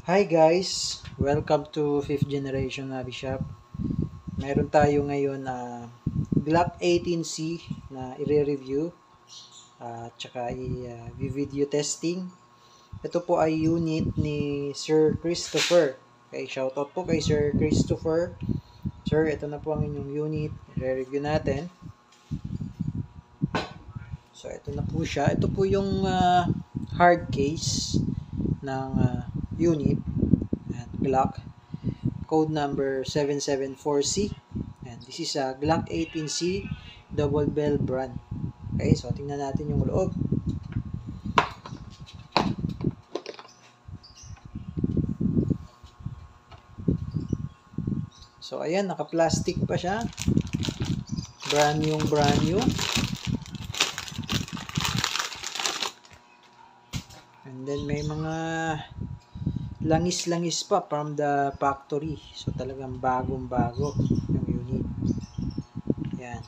Hi guys! Welcome to 5th Generation Hobby Shop. Meron tayo ngayon na Glock 18C na i-review at saka i-video testing. Ito po ay unit ni Sir Christopher. Okay, shoutout po kay Sir Christopher. Sir, ito na po ang inyong unit. I-review natin. So, ito na po siya. Ito po yung hard case ng unit at Glock, code number 774C, and this is a Glock 18C double bell brand. Okay, so tingnan natin yung loob. So ayan, naka-plastic pa siya, brand new. And then may mga langis-langis pa from the factory. So talagang bagong-bago yung unit. Yan.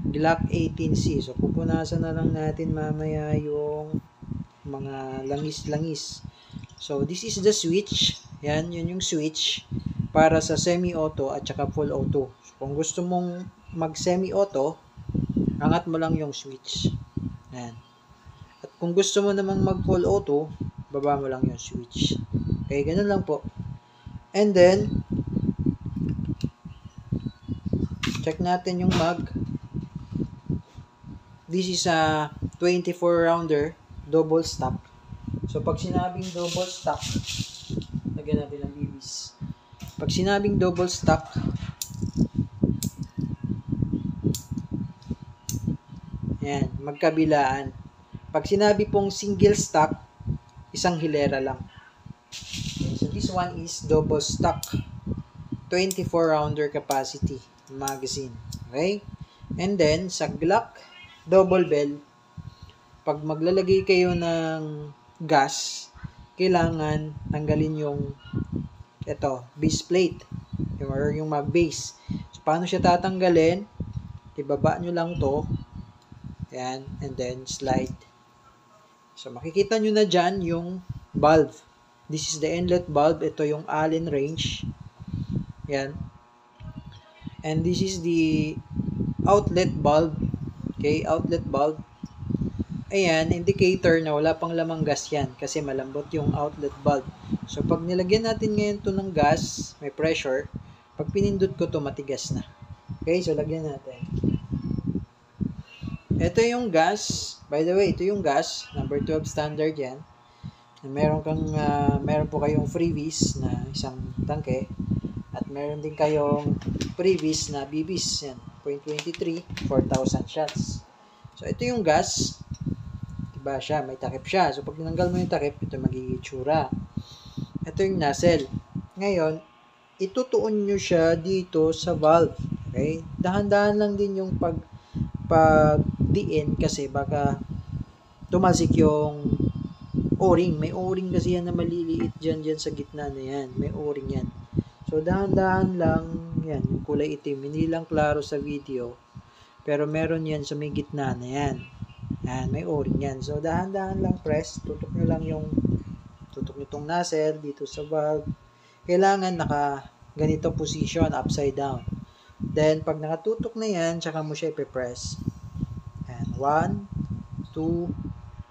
Glock 18C. So pupunasan na lang natin mamaya yung mga langis-langis. So this is the switch. Yan, yun yung switch para sa semi-auto at saka full auto. So, kung gusto mong mag semi-auto, angat mo lang yung switch. Yan. At kung gusto mo namang mag full auto, baba mo lang yung switch. Okay, ganun lang po. And then, check natin yung mag. This is a 24 rounder double stock. So, pag sinabing double stock, lagyan natin ng bibis. Pag sinabing double stock, yan, magkabilaan. Pag sinabi pong single stock, isang hilera lang. Okay, so this one is double stock, 24 rounder capacity magazine. Okay? And then sa Glock double bell, pag maglalagay kayo ng gas, kailangan tanggalin yung base plate, or yung mag base. So paano siya tatanggalin? Ibaba nyo lang to. Yan, and then slide. So, makikita nyo na dyan yung valve. This is the inlet valve. Ito yung Allen wrench. Yan. And this is the outlet valve. Okay, outlet valve. Ayan, indicator na wala pang lamang gas yan kasi malambot yung outlet valve. So, pag nilagyan natin ngayon to ng gas, may pressure, pag pinindot ko to, matigas na. Okay, so lagyan natin. Ito yung gas. By the way, ito yung gas. Number 12 standard yan. Meron po kayong freebies na isang tangke. At meron din kayong freebies na BBs. Yan. 0.23, 4,000 shots. So, ito yung gas. Diba siya? May takip siya. So, pag tinanggal mo yung takip, ito magiging itsura. Ito yung nozzle. Ngayon, itutuon nyo siya dito sa valve. Okay? Dahan-dahan lang din yung pagdiin kasi baka tumasik yung o-ring. May o-ring kasi yan na maliliit dyan sa gitna na yan. May o-ring yan. So, dahan-dahan lang yan. Yung kulay itim. Hindi lang klaro sa video. Pero meron yan sa may gitna na yan. Yan, may o-ring yan. So, dahan-dahan lang press. Tutok nyo tong nozzle dito sa valve. Kailangan naka ganito position, upside down. Then, pag nakatutok na yan, tsaka mo siya ipipress. Yan. 1, 2,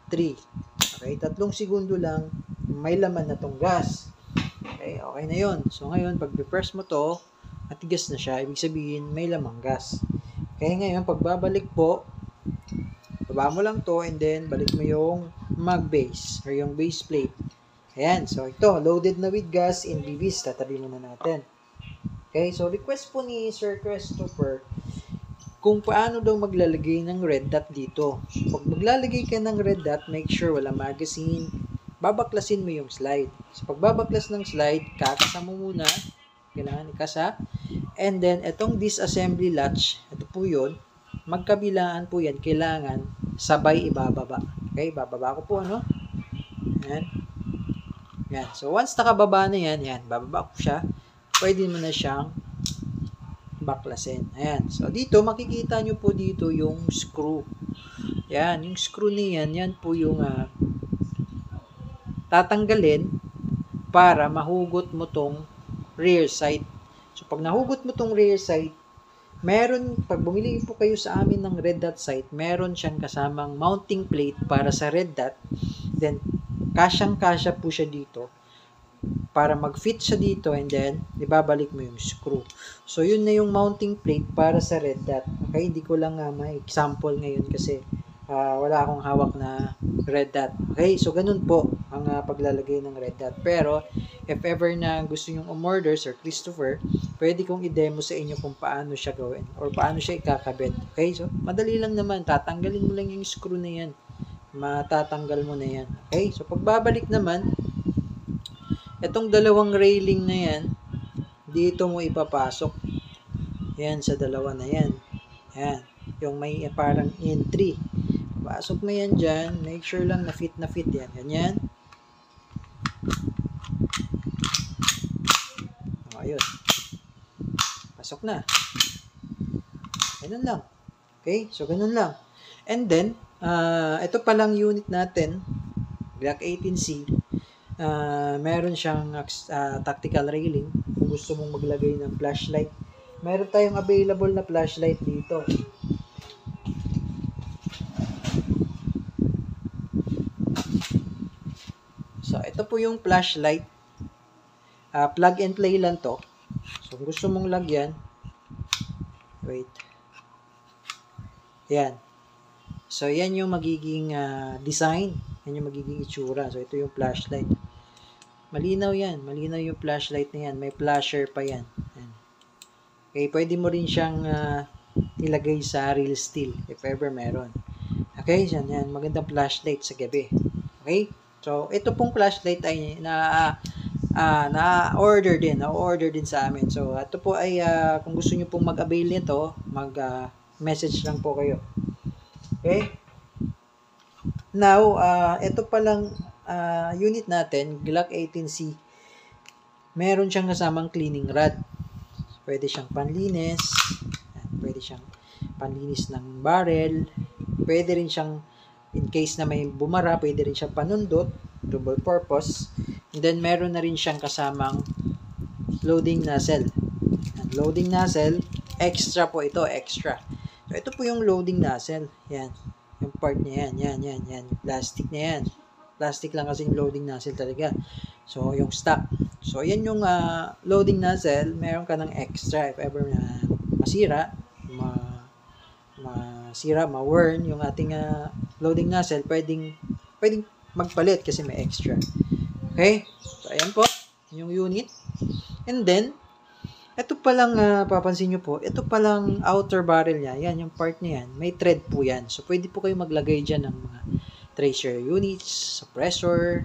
3. Okay, 3 segundo lang, may laman na tong gas. Okay na yun. So, ngayon, pag i-press mo to, matigas na siya. Ibig sabihin, may lamang gas. Okay, ngayon, pag babalik po, baba mo lang to, and then, balik mo yung mag base, or yung base plate. Ayan. So, ito, loaded na with gas in BBs. Tatabi muna natin. Okay, so request po ni Sir Christopher kung paano daw maglalagay ng red dot dito. So, pag maglalagay ka ng red dot, make sure wala magazine, babaklasin mo yung slide. So, pag babaklas ng slide, kakasa mo muna, kailangan ikasa, and then, itong disassembly latch, ito po yun, magkabilaan po yan, kailangan sabay ibababa. Okay, bababa ko po, ano? Yan. Yan. So, once nakababa na yan, bababa ko siya, pwede mo na siyang baklasin. Ayan. So, dito, makikita nyo po dito yung screw. Yan. Yung screw na yan po yung tatanggalin para mahugot mo tong rear sight. So, pag nahugot mo tong rear sight, pag bumili po kayo sa amin ng red dot sight, meron siyang kasamang mounting plate para sa red dot. Then, kasyang-kasya po siya dito para mag-fit siya dito, and then ibabalik mo yung screw. So, yun na yung mounting plate para sa red dot. Okay, hindi ko lang ma-example ngayon kasi wala akong hawak na red dot. Okay, so ganun po ang paglalagay ng red dot. Pero, if ever na gusto nyong umorder, Sir Christopher, pwede kong i-demo sa inyo kung paano siya gawin or paano siya ikakabit. Okay, so madali lang naman. Tatanggalin mo lang yung screw na yan. Matatanggal mo na yan. Okay, so pagbabalik naman, itong dalawang railing na yan, dito mo ipapasok. Yan, sa dalawa na yan. Yan, yung may parang entry. Pasok mo yan dyan. Make sure lang na fit yan. Ganyan. O, ayun. Pasok na. Ganun lang. Okay? So, ganun lang. And then, ito palang unit natin, Glock 18C, meron siyang tactical railing. Kung gusto mong maglagay ng flashlight, meron tayong available na flashlight dito. So, ito po yung flashlight. Plug and play lang to. So, kung gusto mong lagyan, wait. Yan. So, yan yung magiging design. Yan yung magiging itsura. So, ito yung flashlight. Malinaw yan. Malinaw yung flashlight na yan. May flasher pa yan. Yan. Okay, pwede mo rin siyang ilagay sa real steel if ever meron. Okay, yan. Magandang flashlight sa gabi. Okay? So, ito pong flashlight ay na-order din sa amin. So, ito po ay kung gusto niyo pong mag-avail nito, mag-message lang po kayo. Okay? Now, ito palang unit natin, Glock 18C, meron siyang kasamang cleaning rod. Pwede siyang panlinis, pwede siyang panlinis ng barrel, pwede rin siyang in case na may bumara, pwede rin siyang panundot, double purpose. And then, meron na rin siyang kasamang loading nozzle. Loading nozzle, extra po ito, extra. So, ito po yung loading nozzle. Yan. Yung part niya yan. Yan. Plastic na yan. Plastic lang kasi yung loading nozzle talaga. So, yung stock. So, yan yung loading nozzle. Meron ka ng extra if ever na masira, ma-worn yung ating loading nozzle, pwedeng magpalit kasi may extra. Okay? So, ayan po yung unit. And then, ito palang papansin nyo po, ito palang outer barrel niya. Yan, yung part niya yan. May thread po yan. So, pwede po kayo maglagay dyan ng mga tracer units, suppressor,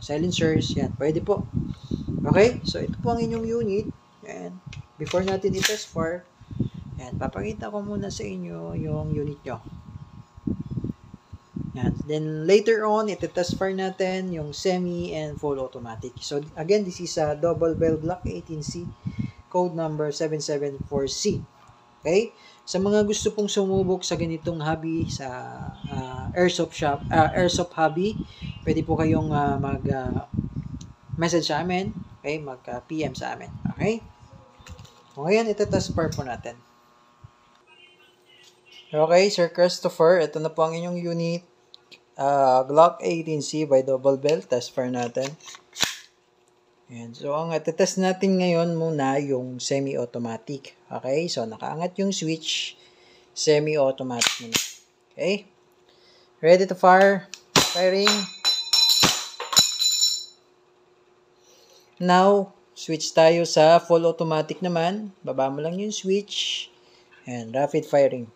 silencers. Yan, pwede po. Okay? So, ito po ang inyong unit. Yan. Before natin i-test fire, yan, papakita ko muna sa inyo yung unit nyo. Yan. Then, later on, iti-test fire natin yung semi and full automatic. So, again, this is a double bell Glock 18C, code number 774C. Okay? Sa mga gusto pong sumubok sa ganitong hobby, sa airsoft hobby, pwede po kayong message sa amin. Okay? Mag-PM sa amin. Okay? So, ngayon, iti-test fire po natin. Okay, Sir Christopher, ito na po ang inyong unit. Glock 18C by Double Bell. Test fire natin. Ayan. So, ang test natin ngayon muna yung semi-automatic. Okay, so nakaangat yung switch. Semi-automatic muna. Okay. Ready to fire. Firing. Now, switch tayo sa full automatic naman. Baba mo lang yung switch. And rapid firing.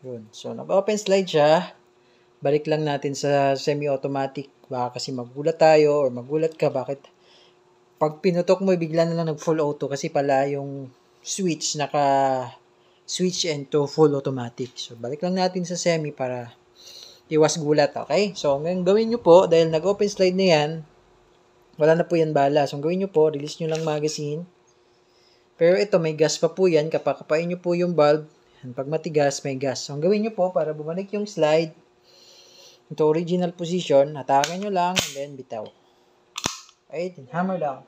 Yun. So, nag-open slide siya. Balik lang natin sa semi-automatic. Baka kasi magulat tayo or magulat ka. Bakit? Pag pinutok mo, bigla na lang nag-full auto kasi pala yung switch naka-switch into full automatic. So, balik lang natin sa semi para iwas gulat. Okay? So, ngayon gawin nyo po, dahil nag-open slide na yan, wala na po yan bala. So, gawin nyo po, release nyo lang magazine. Pero ito, may gas pa po yan. Kapakapain nyo po yung bulb. Pag matigas, may gas. So, ang gawin nyo po, para bumalik yung slide, into original position, hatakan nyo lang, and then bitaw. Okay, hammer down.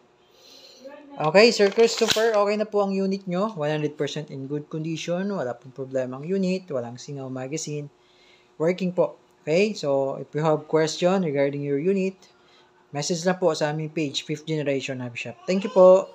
Okay, Sir Christopher, okay na po ang unit nyo. 100% in good condition. Wala pong problema ang unit. Walang singaw magazine. Working po. Okay, so if you have question regarding your unit, message na po sa aming page, 5th Generation Hub Shop. Thank you po.